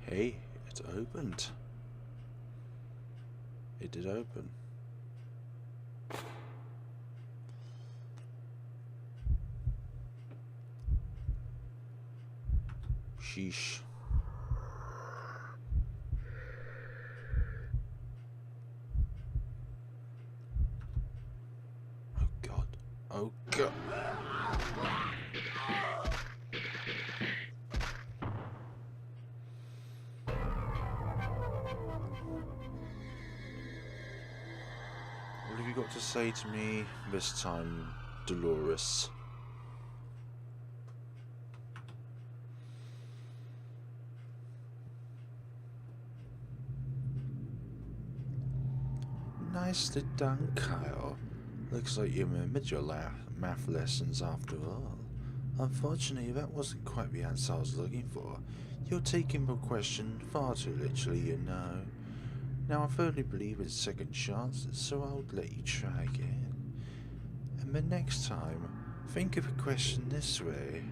Hey, it opened. It did open. Sheesh. Oh God. Oh God. What have you got to say to me this time, Dolores? Nicely done, Kyle. Looks like you remembered your math lessons after all. Unfortunately, that wasn't quite the answer I was looking for. You're taking the question far too literally, you know. Now, I firmly believe in second chances, so I'll let you try again. And the next time, think of a question this way.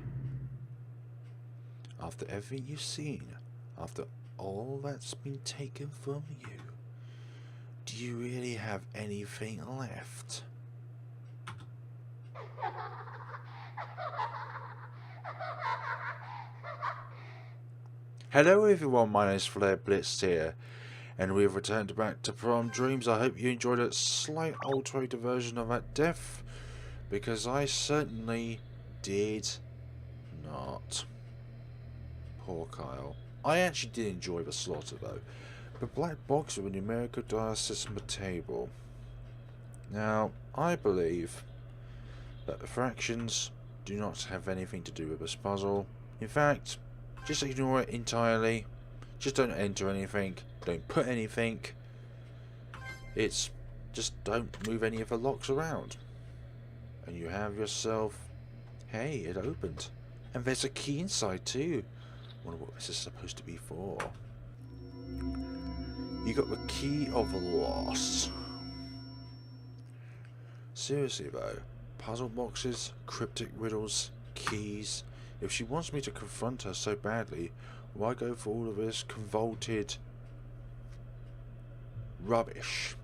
After everything you've seen, after all that's been taken from you, do you really have anything left? Hello everyone, my name is FlareBlitzed here, and we've returned back to Prom Dreams. I hope you enjoyed a slight alterated version of that death, because I certainly did not. Poor Kyle. I actually did enjoy the slaughter though. The black box with a numerical dial sits on the table. Now, I believe that the fractions do not have anything to do with this puzzle. In fact, just ignore it entirely. Just don't enter anything. Don't put anything. It's just don't move any of the locks around. And you have yourself... Hey, it opened. And there's a key inside too. I wonder what this is supposed to be for. You got the key of loss. Seriously though, puzzle boxes, cryptic riddles, keys. If she wants me to confront her so badly, why go for all of this convoluted rubbish?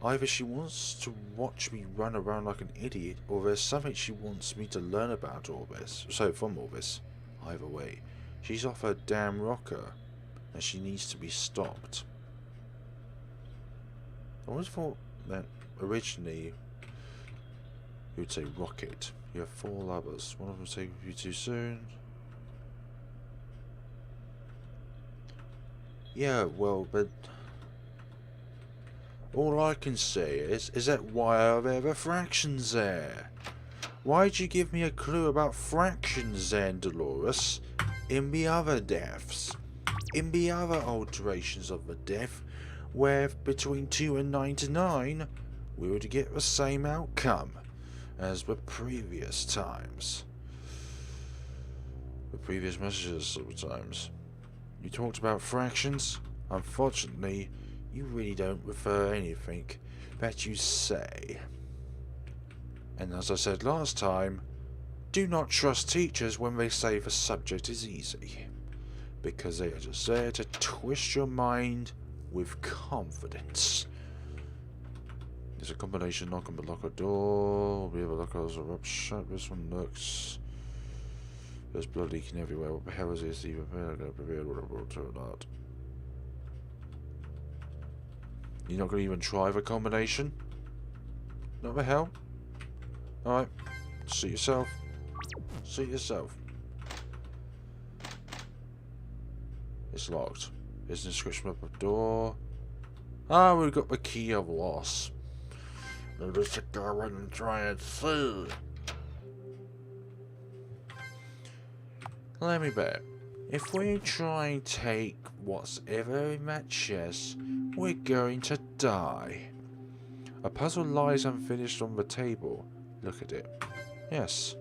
Either she wants to watch me run around like an idiot, or there's something she wants me to learn about all this. So from all this, either way, she's off her damn rocker, and she needs to be stopped. I always thought that originally you would say rocket. You have 4 lovers. One of them taking you too soon. Yeah, well, but all I can say is that why are there the fractions there? Why'd you give me a clue about fractions then, Dolores? In the other deaths? In the other alterations of the death, where between 2 and 99, we would get the same outcome as the previous times. The previous messages sometimes. You talked about fractions. Unfortunately, you really don't refer anything that you say. And as I said last time, do not trust teachers when they say the subject is easy, because they are just there to twist your mind with confidence. There's a combination knock and lock a door. We have a lockers are up shut. This one looks. There's blood leaking everywhere. What the hell is this? Even prepared or not? You're not going to even try the combination? Not the hell? Alright. Suit yourself. Suit yourself. It's locked. There's an inscription up the door. Ah, we've got the key of loss. Let's go in and try and see. Let me bet. If we try and take whatever in that chest, we're going to die. A puzzle lies unfinished on the table. Look at it. Yes.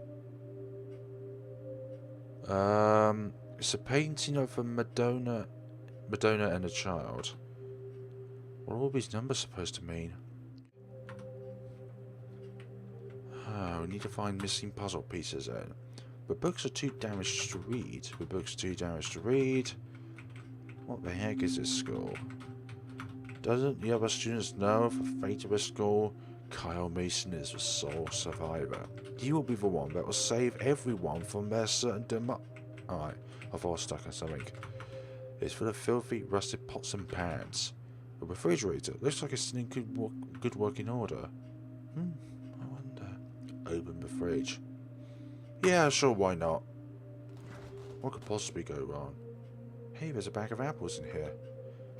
It's a painting of a Madonna and a child. What are all these numbers supposed to mean? We need to find missing puzzle pieces then. But books are too damaged to read. But books are too damaged to read. What the heck is this school? Doesn't the other students know of the fate of the school? Kyle Mason is the sole survivor. He will be the one that will save everyone from their certain demise. Alright, I thought I was stuck on something. It's full of filthy, rusted pots and pans. The refrigerator looks like it's in good working order. I wonder. Open the fridge. Yeah, sure, why not? What could possibly go wrong? Hey, there's a bag of apples in here.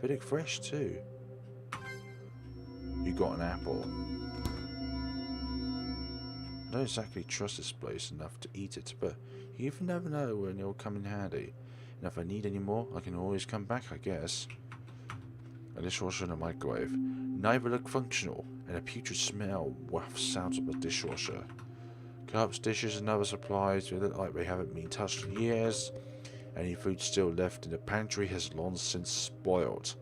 They look fresh too. You got an apple. I don't exactly trust this place enough to eat it, but you even never know when it'll come in handy. And if I need any more, I can always come back, I guess. A dishwasher and a microwave. Neither look functional, and a putrid smell wafts out of the dishwasher. Cups, dishes, and other supplies look like they haven't been touched in years. Any food still left in the pantry has long since spoiled.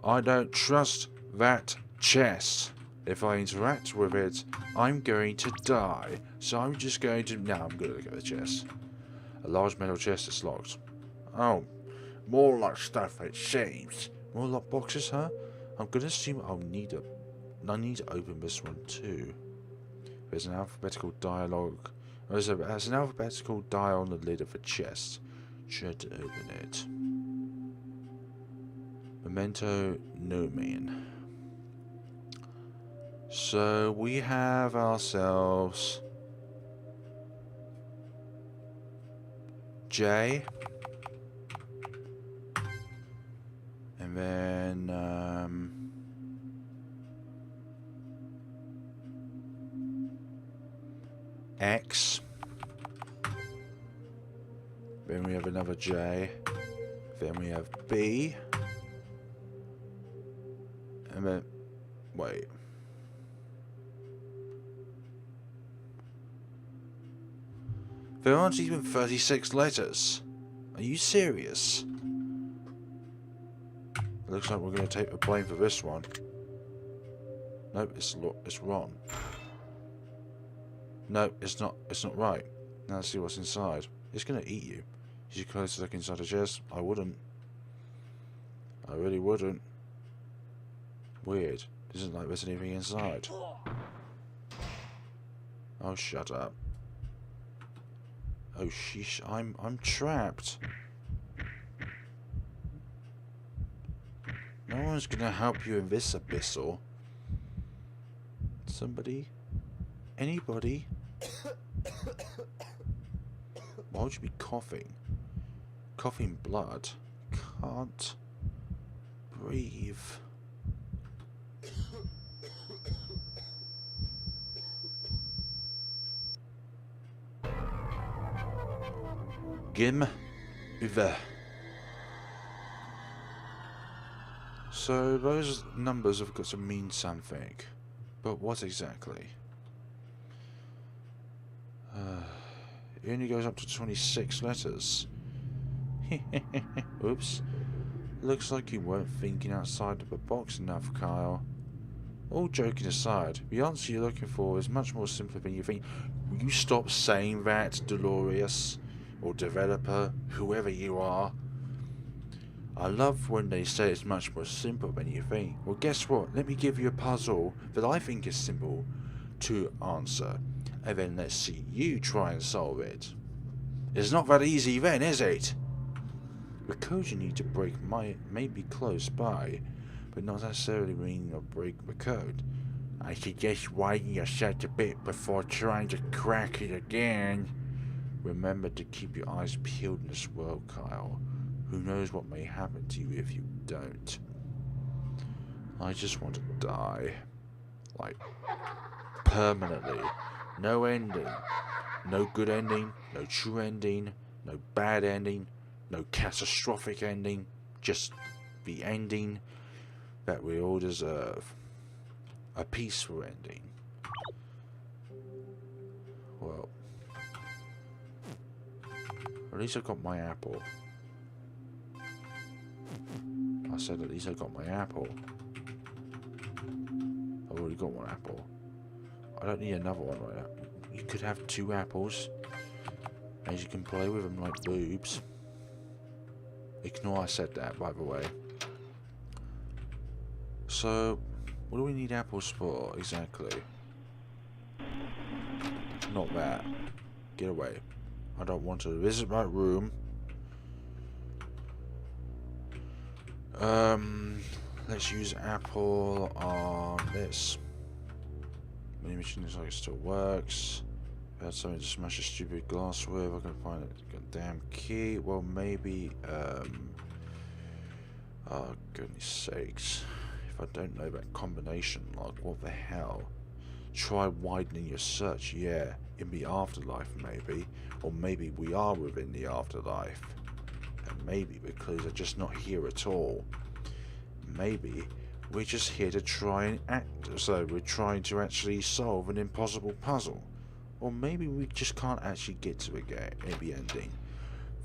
I don't trust that chest. If I interact with it, I'm going to die. So I'm just going to... Now I'm going to look at the chest. A large metal chest is locked. Oh, more like stuff it seems. More lock boxes, huh? I'm going to assume I need to open this one too. There's an alphabetical dialogue. There's an alphabetical dial on the lid of the chest. Try to open it. Memento Nomen. So we have ourselves J, and then X, then we have another J, then we have B, and then wait. There aren't even 36 letters. Are you serious? It looks like we're going to take the blame for this one. Nope, it's wrong. No, it's not right. Now let's see what's inside. It's going to eat you. Is you close to look inside the chest? I wouldn't. I really wouldn't. Weird. Isn't like there's anything inside. Oh, shut up. Oh sheesh, I'm trapped. No one's gonna help you in this abyssal. Somebody? Anybody? Why would you be coughing? Coughing blood? Can't breathe. Gim Uve. So those numbers have got to mean something. But what exactly? It only goes up to 26 letters. Oops. Looks like you weren't thinking outside of the box enough, Kyle. All joking aside, the answer you're looking for is much more simple than you think. Will you stop saying that, Dolores? Or developer, whoever you are. I love when they say it's much more simple than you think. Well, guess what? Let me give you a puzzle that I think is simple to answer. And then let's see you try and solve it. It's not that easy then, is it? The code you need to break may be close by, but not necessarily mean you'll break the code. I suggest widening your sight a bit before trying to crack it again. Remember to keep your eyes peeled in this world, Kyle. Who knows what may happen to you if you don't. I just want to die. Like, permanently. No ending. No good ending. No true ending. No bad ending. No catastrophic ending. Just the ending that we all deserve. A peaceful ending. Well, at least I got my apple. I said at least I got my apple. I've already got one apple. I don't need another one right now. You could have 2 apples. As you can play with them like boobs. Ignore I said that, by the way. So, what do we need apples for, exactly? Not that. Get away. I don't want to visit my room. Let's use apple on this. Mini machine looks like it still works. I had something to smash a stupid glass with. I can find a goddamn key. Well, maybe, oh, goodness sakes. If I don't know that combination lock, what the hell? Try widening your search, yeah. In the afterlife, maybe. Or maybe we are within the afterlife. And maybe the clues are just not here at all. Maybe we're just here to try and act. So we're trying to actually solve an impossible puzzle. Or maybe we just can't actually get to the ending.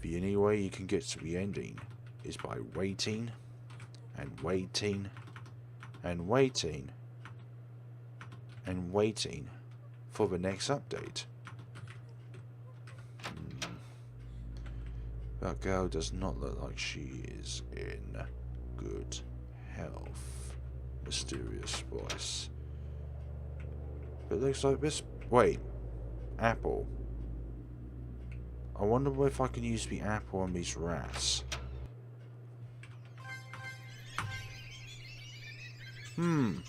The only way you can get to the ending is by waiting and waiting and waiting and waiting for the next update. That girl does not look like she is in good health. Mysterious voice. But it looks like this. Wait. Apple. I wonder if I can use the apple on these rats. What am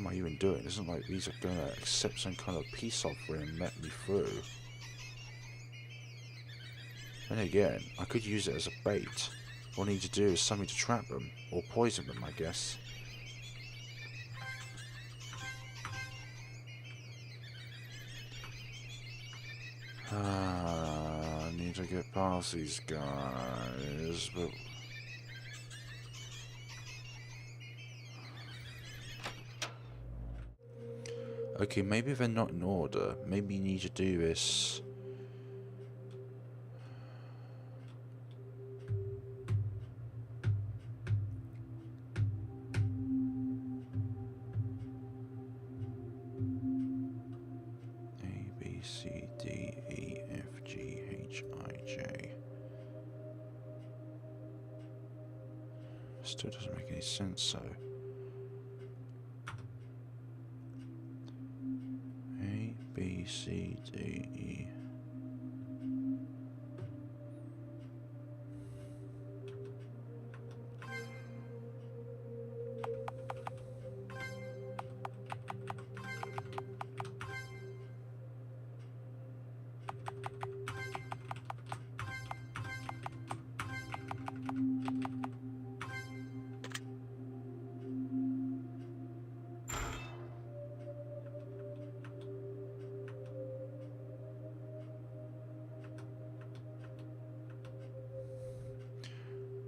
I even doing? It isn't like these are going to accept some kind of peace offering and let me through. Then again, I could use it as a bait. All I need to do is something to trap them, or poison them, I guess. I need to get past these guys, but... Okay, maybe they're not in order. Maybe you need to do this... C, D, E, F, G, H, I, J. Still doesn't make any sense, so. A, B, C, D, E.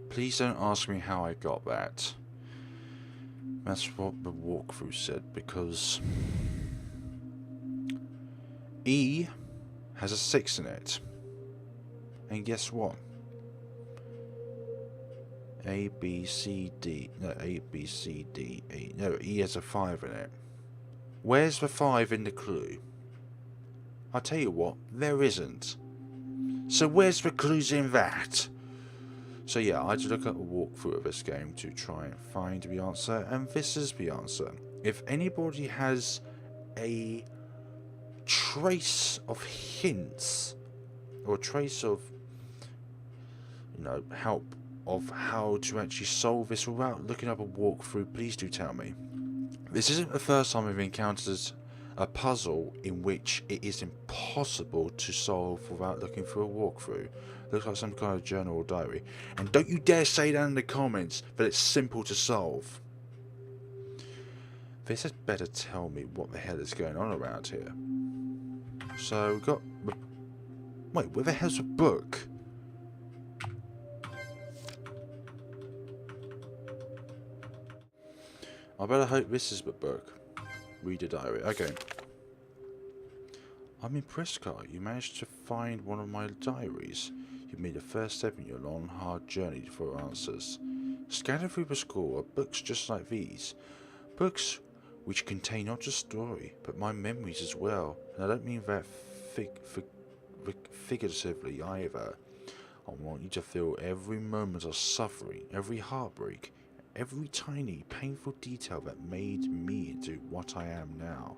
Please don't ask me how I got that. That's what the walkthrough said, because E has a 6 in it. And guess what? A, B, C, D. No, A, B, C, D, E. No, E has a 5 in it. Where's the 5 in the clue? I'll tell you what, there isn't. So where's the clues in that? So yeah, I had to look at a walkthrough of this game to try and find the answer, and this is the answer. If anybody has a trace of hints, or a trace of, you know, help of how to actually solve this without looking up a walkthrough, please do tell me. This isn't the first time I've encountered a puzzle in which it is impossible to solve without looking through a walkthrough. Looks like some kind of journal or diary. And don't you dare say down in the comments that it's simple to solve. This had better tell me what the hell is going on around here. So we've got... Wait, where the hell's the book? I better hope this is the book. Read a diary. Okay. I'm impressed, Carl. You managed to find one of my diaries. You've made the first step in your long, hard journey for answers. Scattered through the school are books just like these. Books which contain not just story, but my memories as well. And I don't mean that figuratively either. I want you to feel every moment of suffering, every heartbreak, every tiny, painful detail that made me into what I am now.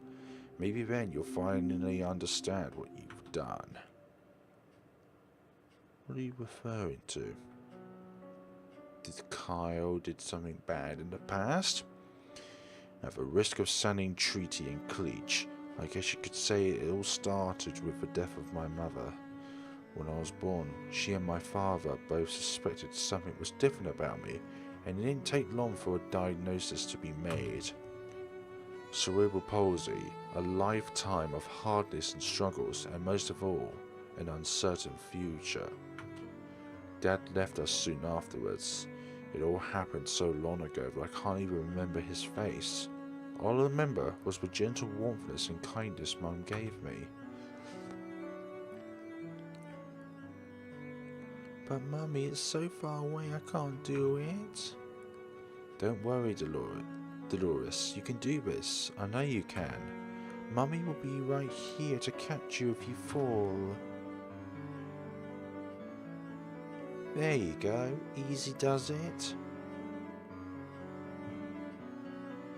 Maybe then you'll finally understand what you've done. What are you referring to? Did Kyle did something bad in the past? At the risk of sounding treaty and cleach, I guess you could say it all started with the death of my mother. When I was born, she and my father both suspected something was different about me, and it didn't take long for a diagnosis to be made. Cerebral palsy, a lifetime of hardness and struggles, and most of all, an uncertain future. Dad left us soon afterwards. It all happened so long ago that I can't even remember his face. All I remember was the gentle warmth and kindness Mum gave me. But Mummy, it's so far away I can't do it. Don't worry, Dolores, you can do this. I know you can. Mummy will be right here to catch you if you fall. There you go, easy does it.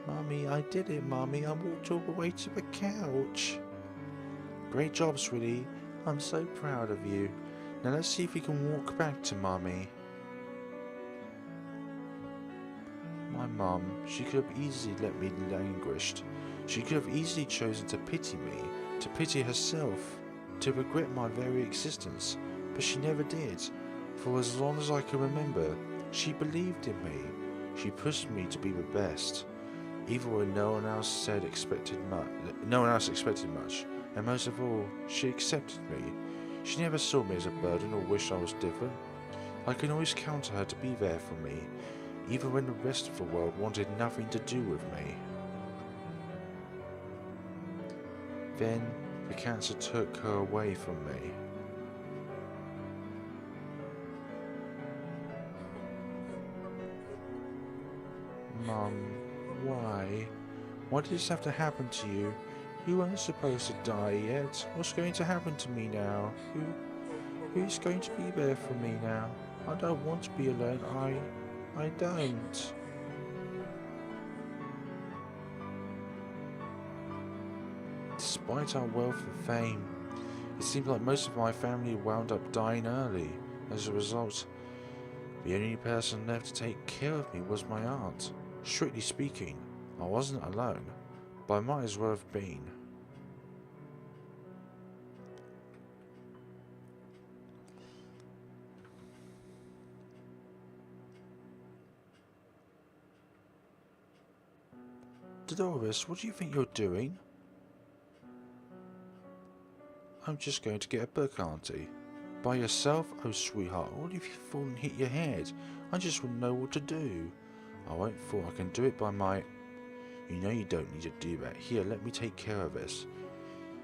Mummy, I did it, Mummy. I walked all the way to the couch. Great job, sweetie. I'm so proud of you. Now let's see if we can walk back to Mummy. My mum, she could have easily let me languished. She could have easily chosen to pity me, to pity herself, to regret my very existence. But she never did. For as long as I can remember, she believed in me. She pushed me to be the best, even when no one else expected much. And most of all, she accepted me. She never saw me as a burden or wished I was different. I can always count on her to be there for me, even when the rest of the world wanted nothing to do with me. Then, the cancer took her away from me. Mum, why? Why did this have to happen to you? You weren't supposed to die yet. What's going to happen to me now? Who's going to be there for me now? I don't want to be alone. I don't. Despite our wealth and fame, it seemed like most of my family wound up dying early. As a result, the only person left to take care of me was my aunt. Strictly speaking, I wasn't alone, but I might as well have been. Dolores, what do you think you're doing? I'm just going to get a book, Auntie. By yourself? Oh, sweetheart, what if you fall and hit your head? I just wouldn't know what to do. I won't fall, I can do it by my... You know you don't need to do that. Here, let me take care of this.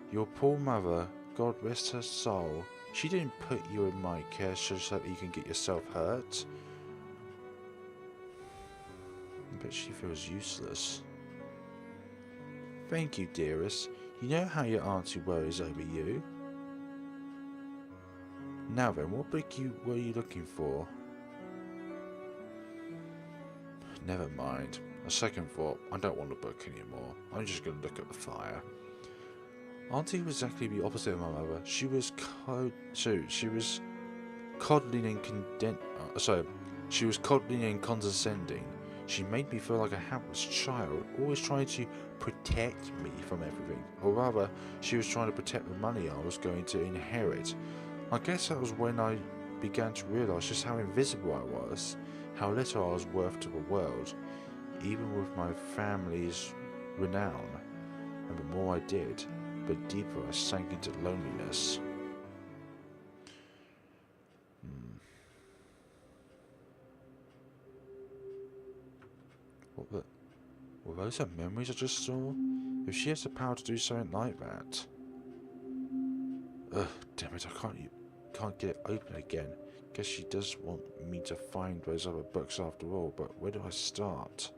Your poor mother, God rest her soul, she didn't put you in my care so that you can get yourself hurt. I bet she feels useless. Thank you, dearest. You know how your auntie worries over you. Now then, what book were you looking for? Never mind. A second thought, I don't want a book anymore. I'm just going to look at the fire. Auntie was exactly the opposite of my mother. She was coddling and condescending. She made me feel like a helpless child, always trying to protect me from everything. Or rather, she was trying to protect the money I was going to inherit. I guess that was when I began to realise just how invisible I was, how little I was worth to the world, even with my family's renown. And the more I did, the deeper I sank into loneliness. Were those her memories I just saw? If she has the power to do something like that... Ugh, damn it, I can't get it open again. Guess she does want me to find those other books after all, but where do I start?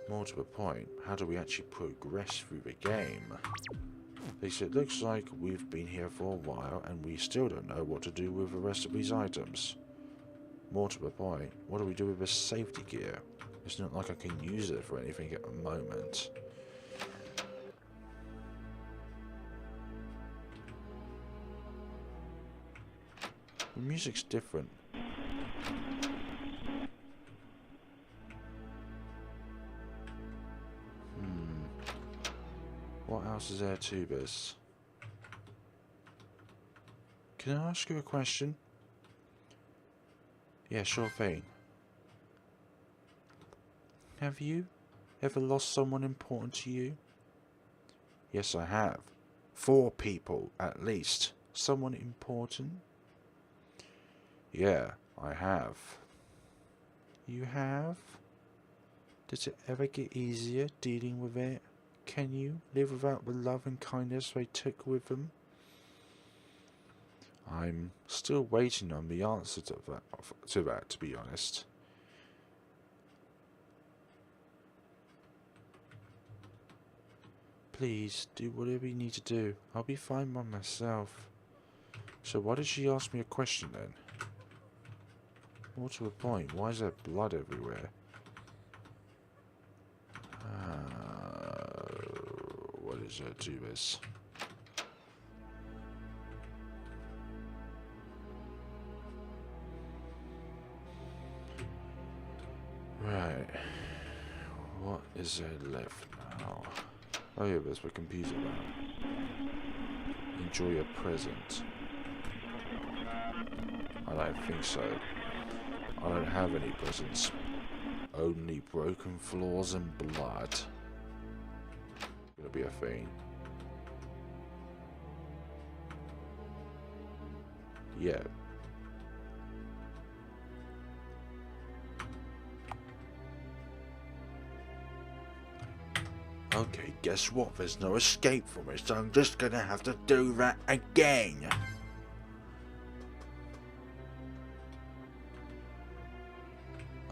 More to the point, how do we actually progress through the game? It looks like we've been here for a while and we still don't know what to do with the rest of these items. More to the point, what do we do with this safety gear? It's not like I can use it for anything at the moment. The music's different. What else is there to this? Can I ask you a question? Yeah, sure thing. Have you ever lost someone important to you? Yes, I have. 4 people, at least. Someone important? Yeah, I have. You have? Does it ever get easier dealing with it? Can you live without the love and kindness they took with them? I'm still waiting on the answer to that, to be honest. Please, do whatever you need to do. I'll be fine by myself. So why did she ask me a question then? More to the point, why is there blood everywhere? What is there to this? Right. What is there left now? Oh yeah, there's the computer now. Enjoy your present. I don't think so. I don't have any presents. Only broken floors and blood. Gonna be a thing. Yeah. Okay, guess what? There's no escape from it, so I'm just gonna have to do that again.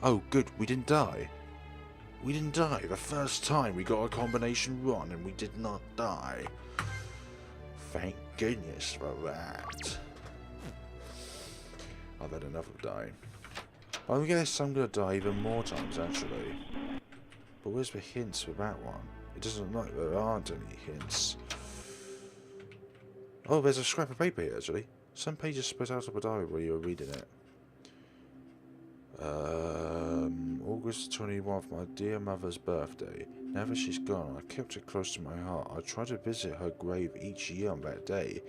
Oh, good, we didn't die. We didn't die. The first time we got a combination run and we did not die. Thank goodness for that. I've had enough of dying. I guess I'm gonna die even more times, actually. But where's the hints for that one? It doesn't look like there aren't any hints. Oh, there's a scrap of paper here, actually. Some pages split out of a diary while you were reading it. August 21st, my dear mother's birthday. Now that she's gone, I kept it close to my heart. I try to visit her grave each year on that day.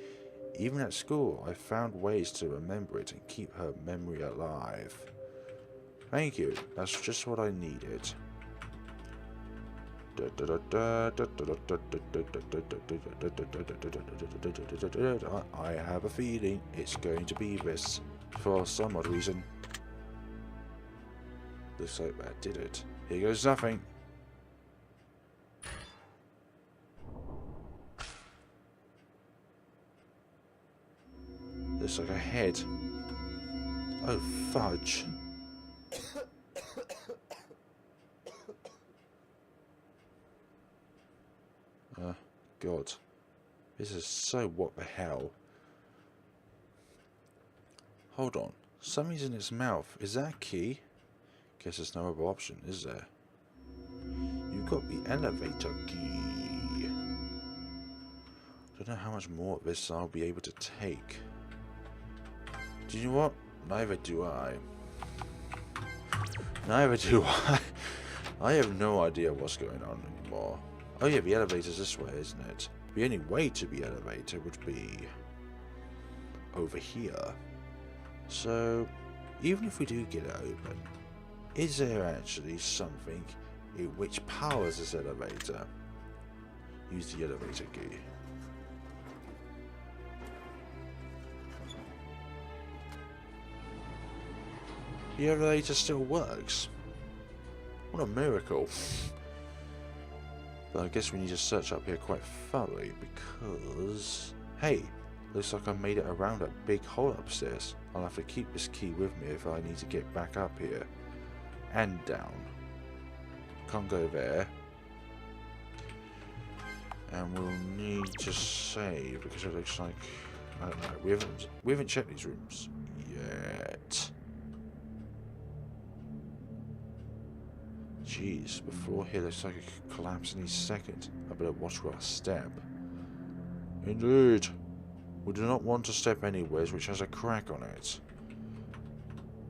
Even at school, I found ways to remember it and keep her memory alive. Thank you. That's just what I needed. I have a feeling it's going to be this for some odd reason. Looks like that did it. Here goes nothing. Looks like a head. Oh, fudge. God. This is so what the hell. Hold on. Something's in its mouth. Is that a key? Guess there's no other option, is there? You got the elevator key. Don't know how much more of this I'll be able to take. Do you know what? Neither do I. Neither do I. I have no idea what's going on anymore. Oh yeah, the elevator's this way, isn't it? The only way to the elevator would be over here. So, even if we do get it open, is there actually something which powers this elevator? Use the elevator key. The elevator still works. What a miracle. But I guess we need to search up here quite thoroughly because... Hey, looks like I made it around that big hole upstairs. I'll have to keep this key with me if I need to get back up here. And down. Can't go there. And we'll need to save because it looks like, I don't know, we haven't checked these rooms yet. Jeez, the floor here looks like it could collapse any second. I better watch where I step. Indeed. We do not want to step anywhere which has a crack on it.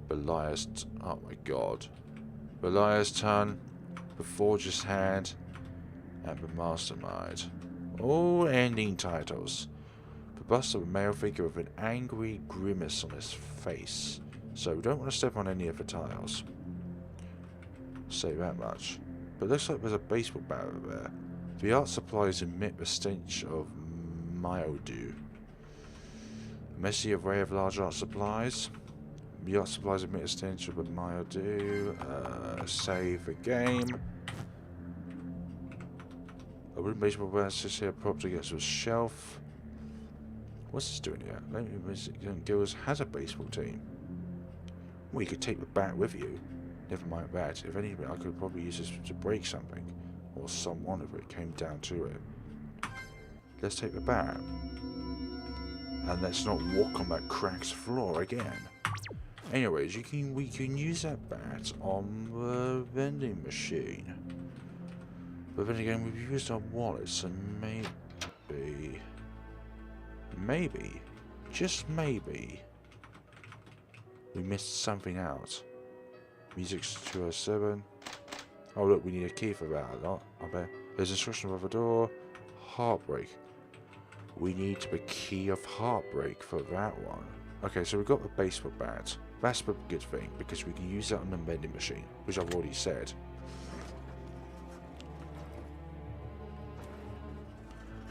Beliar's... oh my god. Beliar's turn, the Forger's hand, and the Mastermind. All ending titles. The bust of a male figure with an angry grimace on his face. So we don't want to step on any of the tiles. Say that much. But it looks like there's a baseball bat over there. The art supplies emit the stench of mildew. A messy array of large art supplies. The art supplies emit a stench of mildew. Save the game. A wooden baseball bat sits here propped against a shelf. What's this doing here? Gills has a baseball team. Well, you could take the bat with you. Never mind that. If anything, I could probably use this to break something. Or someone if it came down to it. Let's take the bat. And let's not walk on that cracked floor again. Anyways, we can use that bat on the vending machine. But then again, we've used our wallet, so maybe, just maybe, we missed something out. Music's 207. Oh look, we need a key for that. I bet. There's instruction above the door. Heartbreak. We need the key of heartbreak for that one. Okay, so we've got the baseball bat. That's a good thing because we can use that on the vending machine, which I've already said.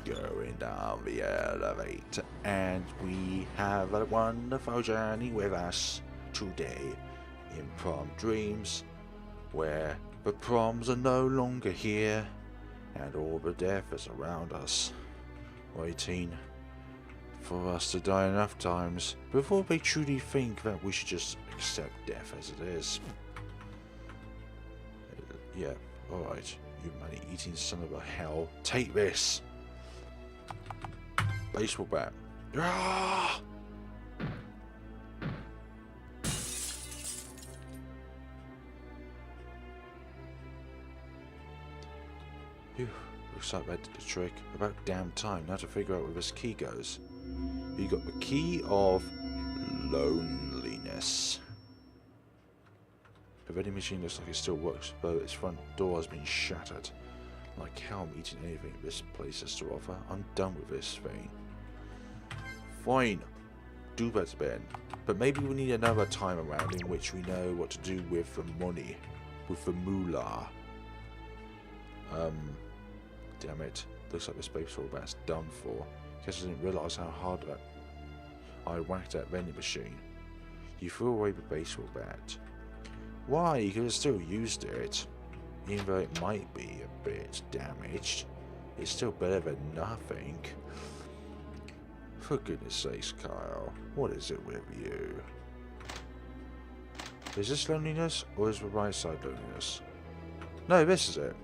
Going down the elevator, and we have a wonderful journey with us today in Prom Dreams, where the proms are no longer here and all the death is around us, waiting for us to die enough times before they truly think that we should just accept death as it is. Yeah, alright, you money-eating son of a hell, take this! Baseball bat. Ah! Phew, looks like that did the trick. About damn time now to figure out where this key goes. You got the key of loneliness. The vending machine looks like it still works, though its front door has been shattered. Like how I'm eating anything this place has to offer. I'm done with this thing. Fine. Do that, Ben. But maybe we need another time around in which we know what to do with the money. With the moolah. Damn it. Looks like this baseball bat's done for. Guess I didn't realise how hard that I whacked that vending machine. You threw away the baseball bat. Why? You could have still used it. Even though it might be a bit damaged, it's still better than nothing. For goodness sakes, Kyle, what is it with you? Is this loneliness, or is the right side loneliness? No, this is it.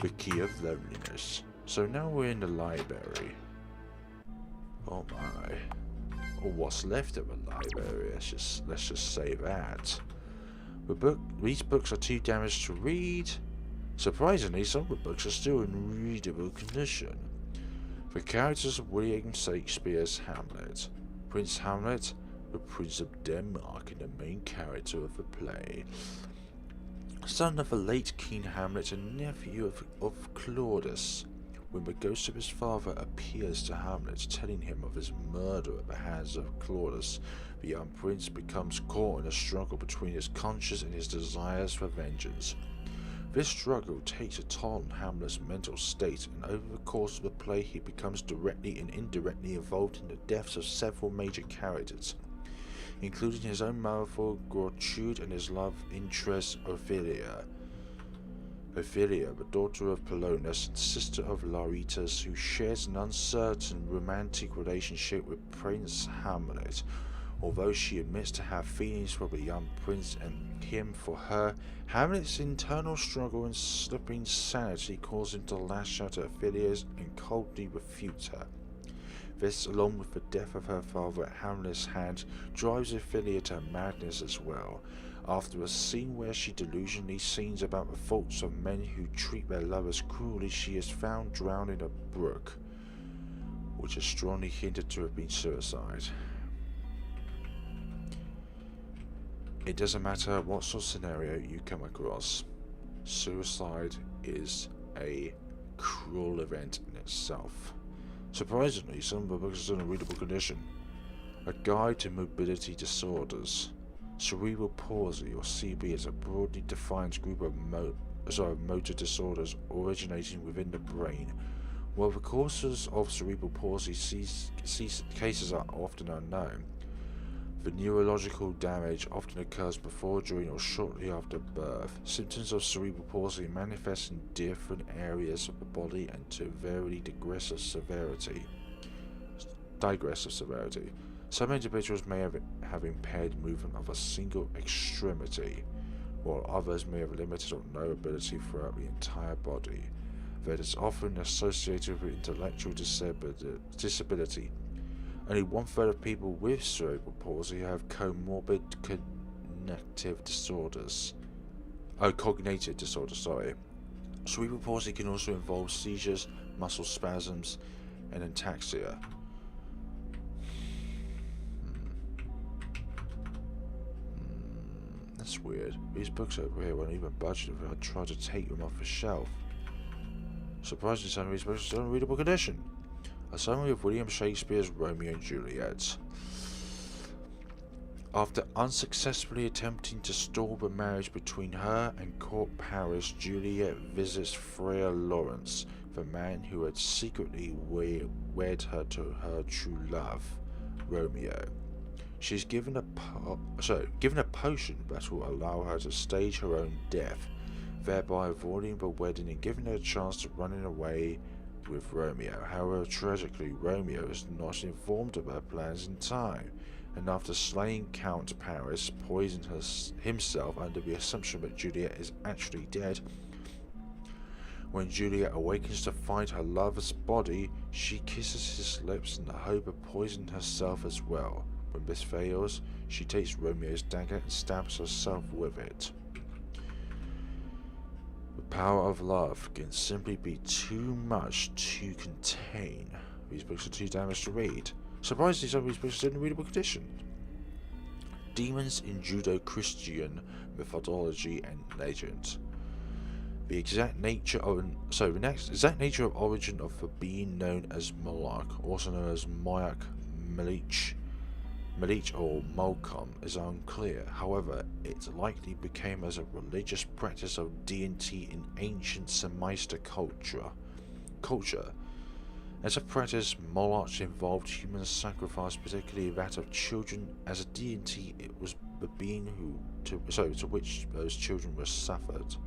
The key of loneliness. So now we're in the library. Oh my. Or what's left of the library, let's just say that. These books are too damaged to read. Surprisingly, some of the books are still in readable condition. The characters of William Shakespeare's Hamlet. Prince Hamlet, the Prince of Denmark, and the main character of the play. Son of the late King Hamlet and nephew of Claudius. When the ghost of his father appears to Hamlet, telling him of his murder at the hands of Claudius, the young prince becomes caught in a struggle between his conscience and his desires for vengeance. This struggle takes a toll on Hamlet's mental state, and over the course of the play he becomes directly and indirectly involved in the deaths of several major characters, including his own mother Gertrude and his love interest Ophelia. Ophelia, the daughter of Polonius and sister of Laertes, who shares an uncertain romantic relationship with Prince Hamlet, Although she admits to have feelings for the young prince and him for her, Hamlet's internal struggle and slipping sanity cause him to lash out at Ophelia and coldly refute her. This, along with the death of her father at Hamlet's hand, drives Ophelia to madness as well. After a scene where she delusionally sings about the faults of men who treat their lovers cruelly, she is found drowned in a brook, which is strongly hinted to have been suicide. It doesn't matter what sort of scenario you come across, suicide is a cruel event in itself. Surprisingly, some of the books are in a readable condition. A Guide to Mobility Disorders. Cerebral palsy, or CB, is a broadly defined group of motor disorders originating within the brain. While the causes of cerebral palsy cases are often unknown, the neurological damage often occurs before, during, or shortly after birth. Symptoms of cerebral palsy manifest in different areas of the body and to vary digressive severity. Some individuals may have impaired movement of a single extremity, while others may have limited or no ability throughout the entire body. That is often associated with intellectual disability. Only 1/3 of people with cerebral palsy have cognitive disorders. Cerebral palsy can also involve seizures, muscle spasms, and ataxia. That's weird. These books over here weren't even budgeted if I tried to take them off the shelf. Surprisingly, some of these books are still in readable condition. A summary of William Shakespeare's Romeo and Juliet. After unsuccessfully attempting to stall the marriage between her and court Paris, Juliet visits Friar Lawrence, the man who had secretly wed her to her true love, Romeo. She is given a potion that will allow her to stage her own death, thereby avoiding the wedding and giving her a chance to running away with Romeo. However, tragically, Romeo is not informed of her plans in time, and after slaying Count Paris, poisoned himself under the assumption that Juliet is actually dead. When Juliet awakens to find her lover's body, she kisses his lips in the hope of poisoning herself as well. When this fails, she takes Romeo's dagger and stabs herself with it. The power of love can simply be too much to contain. These books are too damaged to read. Surprisingly, some of these books are in readable condition. Demons in Judeo-Christian Mythology and Legend. The exact nature of origin of the being known as Moloch, also known as Moyak, Malich or Molcom, is unclear. However, it likely became as a religious practice of deity in ancient Semitic culture. As a practice, Moloch involved human sacrifice, particularly that of children. As a deity, it was the being to which those children were sacrificed.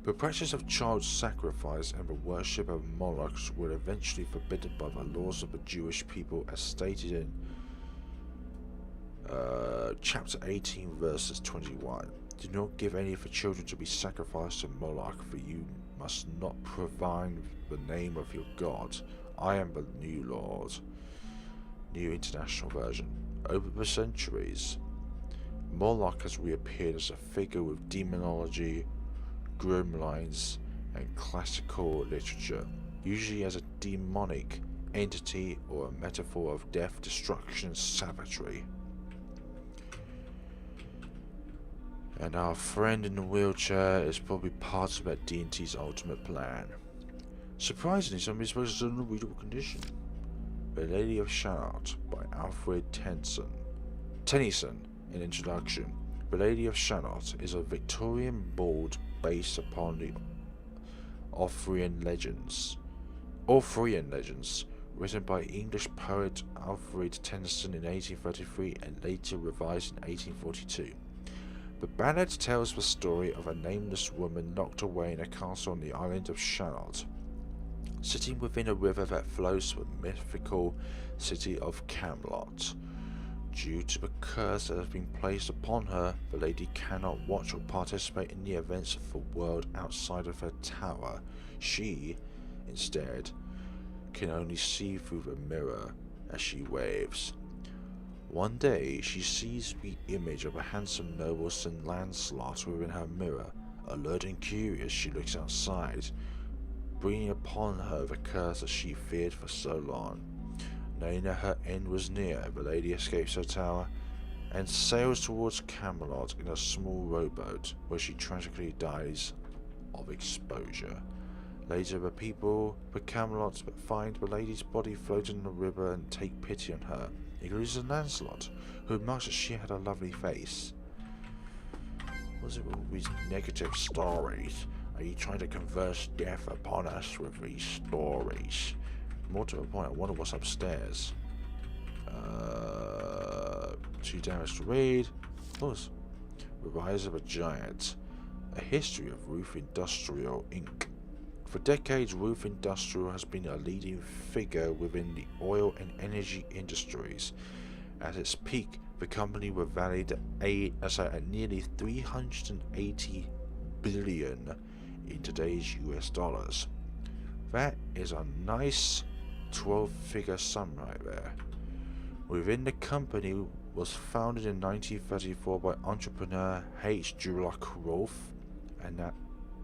The practice of child sacrifice and the worship of Molochs were eventually forbidden by the laws of the Jewish people, as stated in chapter 18, verses 21. Do not give any of the children to be sacrificed to Moloch, for you must not profane the name of your God. I am the new Lord. New International Version. Over the centuries, Moloch has reappeared as a figure with demonology, gremlins, and classical literature, usually as a demonic entity or a metaphor of death, destruction, and savagery. And our friend in the wheelchair is probably part of that deity's ultimate plan. Surprisingly, some of these books are in readable condition. The Lady of Shalott by Alfred Tennyson. In introduction, The Lady of Shalott is a Victorian ballad based upon the Arthurian legends, written by English poet Alfred Tennyson in 1833 and later revised in 1842. The ballad tells the story of a nameless woman locked away in a castle on the island of Shalott. sitting within a river that flows to the mythical city of Camelot. Due to the curse that has been placed upon her, the lady cannot watch or participate in the events of the world outside of her tower. She, instead, can only see through the mirror as she waves. One day, she sees the image of a handsome noble St. Lancelot within her mirror. Alert and curious, she looks outside, bringing upon her the curse that she feared for so long. Knowing that her end was near, the lady escapes her tower and sails towards Camelot in a small rowboat, where she tragically dies of exposure. Later, the people of Camelot find the lady's body floating in the river and take pity on her, including Lancelot, who remarks that she had a lovely face. What's it with all these negative stories? Are you trying to converse death upon us with these stories? More to the point, I wonder what's upstairs. Too damaged to read. Plus, The Rise of a Giant. A history of Ruth Industrial Inc. For decades, Ruth Industrial has been a leading figure within the oil and energy industries. At its peak, the company was valued at nearly $380 billion in today's US dollars. That is a nice 12-figure sum right there. Within the company was founded in 1934 by entrepreneur H. Julock Rolfe, and that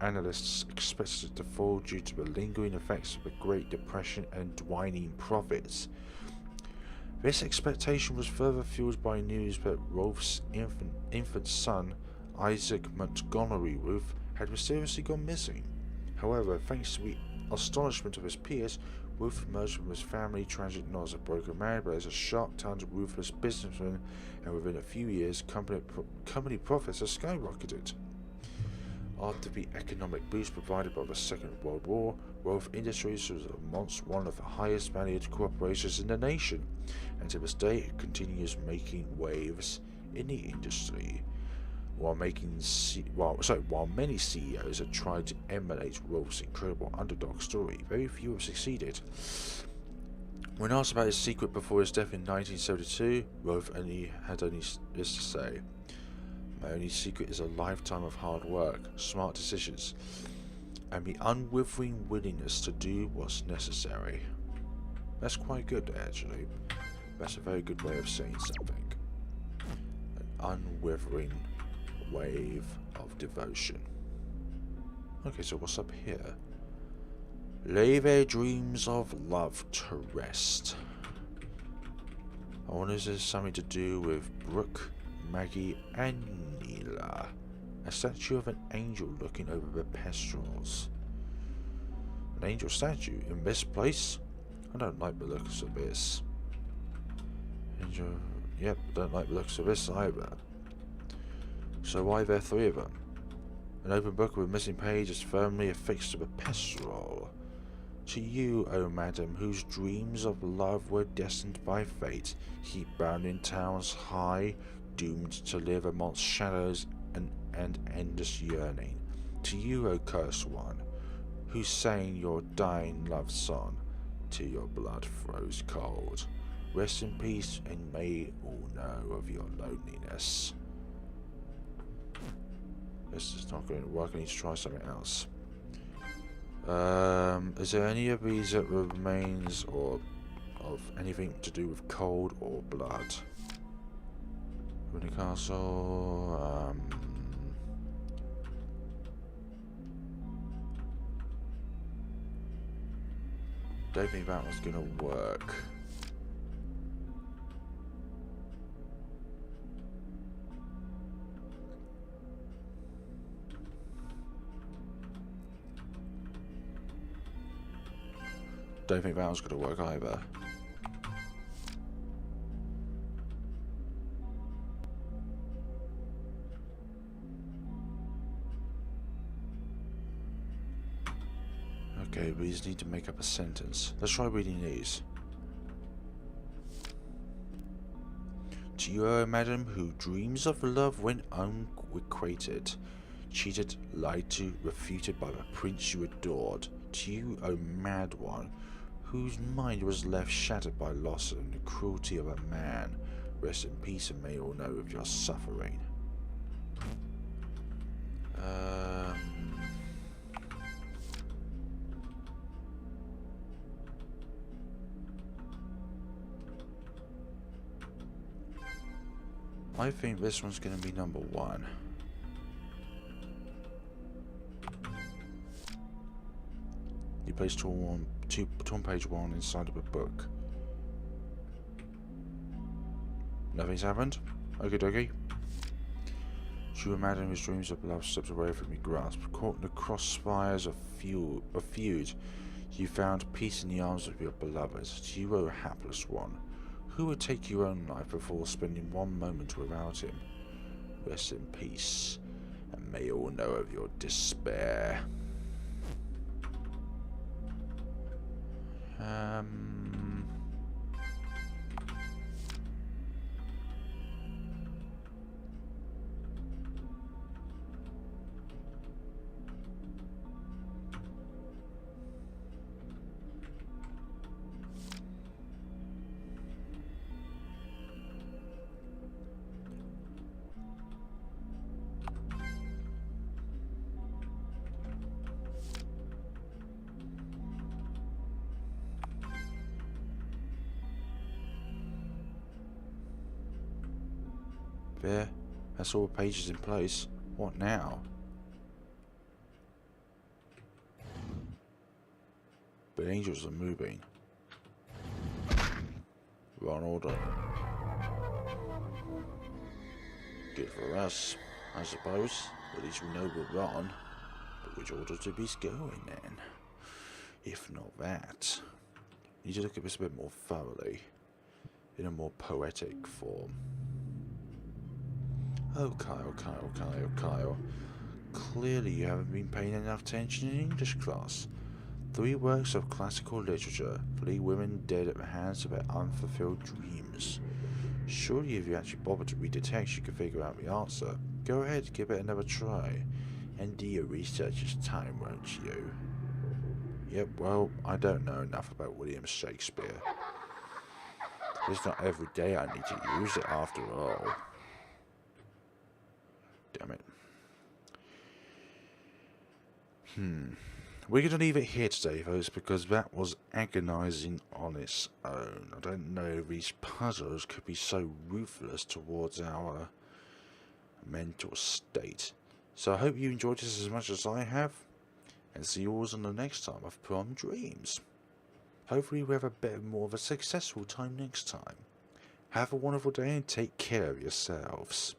analysts expected it to fall due to the lingering effects of the Great Depression and dwindling profits. This expectation was further fueled by news that Rolfe's infant son, Isaac Montgomery Rolfe, had mysteriously gone missing. However, thanks to the astonishment of his peers, Rolfe emerged from his family tragic not as a broken man, but as a sharp, talented, ruthless businessman, and within a few years, company profits have skyrocketed. After the economic boost provided by the Second World War, Rolfe Industries was once one of the highest valued corporations in the nation, and to this day it continues making waves in the industry. While many CEOs have tried to emulate Rolfe's incredible underdog story, very few have succeeded. When asked about his secret before his death in 1972, Rolfe had only this to say: "My only secret is a lifetime of hard work, smart decisions, and the unwavering willingness to do what's necessary." That's quite good, actually. That's a very good way of saying something. An unwavering wave of devotion. Okay, so what's up here? Lay their dreams of love to rest. I wonder if there's something to do with Brooke, Maggie, and Neela. A statue of an angel looking over the pastorals. An angel statue in this place? I don't like the looks of this. Angel. Yep, don't like the looks of this either. So why are there three of them? An open book with a missing page is firmly affixed to the pastoral. To you, O madam, whose dreams of love were destined by fate, heap bound in towers high, doomed to live amongst shadows and endless yearning. To you, O cursed one, who sang your dying love song, till your blood froze cold. Rest in peace, and may all know of your loneliness. This is not going to work. I need to try something else. Is there any of these that remains or of anything to do with cold or blood? Winter Castle. Don't think that one's gonna work. Don't think that one's gonna work either. Okay, we just need to make up a sentence. Let's try reading these. To you, O madam, who dreams of love when unrequited, cheated, lied to, refuted by the prince you adored. To you, O mad one, whose mind was left shattered by loss and the cruelty of a man, rest in peace and may all know of your suffering. I think this one's going to be number 1. You place torn page 1 inside of a book. Nothing's happened? Okie dokie. She imagined his dreams of love slipped away from your grasp. Caught in the crossfires of feud, you found peace in the arms of your beloved. To you, O hapless one, who would take your own life before spending one moment without him? Rest in peace, and may all know of your despair. There, that's all the pages in place. What now? The angels are moving. We're on order. Good for us, I suppose. At least we know we're on. But which order to be going then? If not that, we need to look at this a bit more thoroughly, in a more poetic form. Oh, Kyle. Clearly you haven't been paying enough attention in English class. 3 works of classical literature, 3 women dead at the hands of their unfulfilled dreams. Surely if you actually bothered to read the text you could figure out the answer. Go ahead, give it another try. And do your research this time, won't you? Yep, well, I don't know enough about William Shakespeare. It's not every day I need to use it after all. Damn it. We're going to leave it here today, folks, because that was agonizing on its own. I don't know if these puzzles could be so ruthless towards our mental state. So I hope you enjoyed this as much as I have, and see you all on the next time of Prom Dreams. Hopefully we have a bit more of a successful time next time. Have a wonderful day and take care of yourselves.